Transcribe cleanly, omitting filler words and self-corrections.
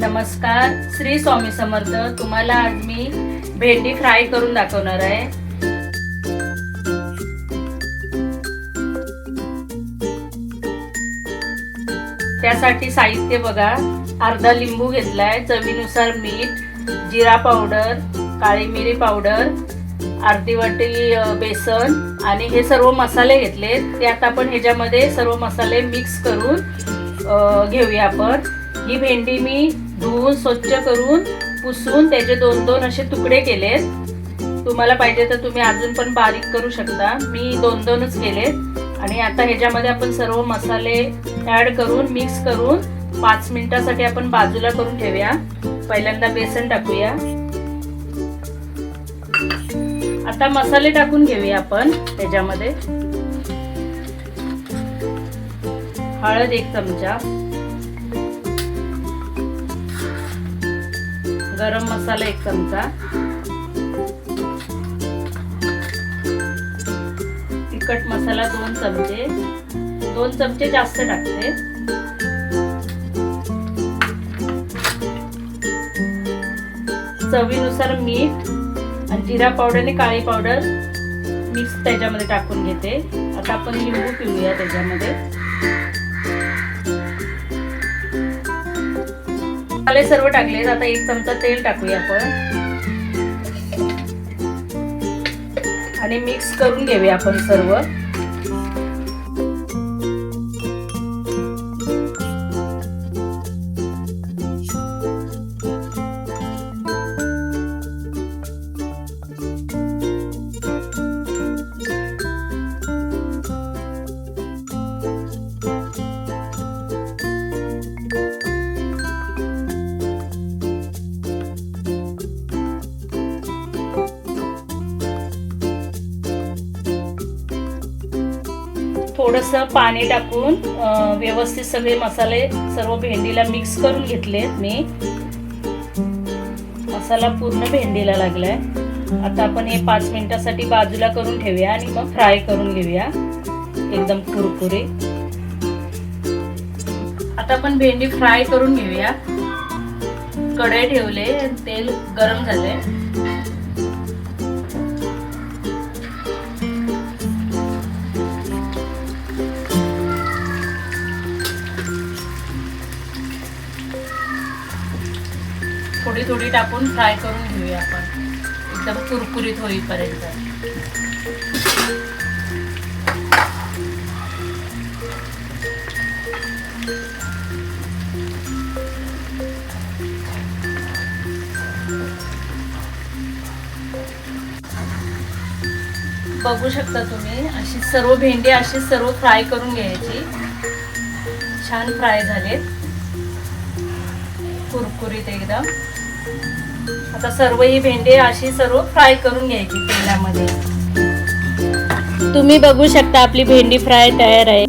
नमस्कार, श्री स्वामी समर्थ। तुम्हाला आज मी भेंडी फ्राय करून दाखवणार आहे। त्यासाठी साहित्य बघा, अर्धा लिंबू घेतलाय, चवीनुसार मीठ, जिरा पावडर, काळी मिरी पावडर, अर्धी वाटी बेसन आणि हे सर्व मसाले घेतले। ते आता आपण ह्याच्यामध्ये सर्व मसाले मिक्स करून घेऊया। आपण ही भेंडी मी धुवून स्वच्छ करून पुसून त्याचे दोन दोन असे तुकडे केलेत। तुम्हाला पाहिजे तर तुम्ही अजून पण बारीक करू शकता, मी दोन दोनच केलेत। आणि आता ह्याच्यामध्ये आपण सर्व मसाले ॲड करून मिक्स करून 5 मिनिटासाठी आपण बाजूला करून ठेवूया। पहिल्यांदा बेसन टाकूया। आता मसाले टाकून घेऊया आपण त्याच्यामध्ये। हळद 1 चमचा, गरम मसाला 1 चमचा, तिखट मसाला 2 चमचे, 2 चमचे जास्त टाकते। चवीनुसार मीठ आणि जिरा पावडर आणि काळी पावडर मिक्स त्याच्यामध्ये टाकून घेते। आता आपण लिंबू पिळूया त्याच्यामध्ये। मसाले सर्व टाकले, आता 1 चमचा तेल टाकूया आपण आणि मिक्स करून घेऊया आपण सर्व। थोडंसं पाणी टाकून व्यवस्थित सगळे मसाले सर्व भेंडीला मिक्स करून घेतले मी। मसाला पूर्ण भेंडीला लागलाय। आता आपण हे 5 मिनिटासाठी बाजूला करून ठेवूया आणि मग फ्राय करून घेऊया एकदम कुरकुरीत। आता आपण भेंडी फ्राय करून घेऊया। कढई ठेवले, तेल गरम झाले। थोडी थोडी टाकून फ्राय करून घेऊया आपण एकदम कुरकुरीत होईपर्यंत। बघू शकता तुम्ही, अशी सर्व भेंडी अशी सर्व फ्राय करून घ्यायची। छान फ्राय झाले, कुरकुरीत एकदम। आता सर्व ही भेंडी अशी सर्व फ्राय करून घ्यायची तेलामध्ये। तुम्ही बघू शकता आपली भेंडी फ्राय तयार आहे।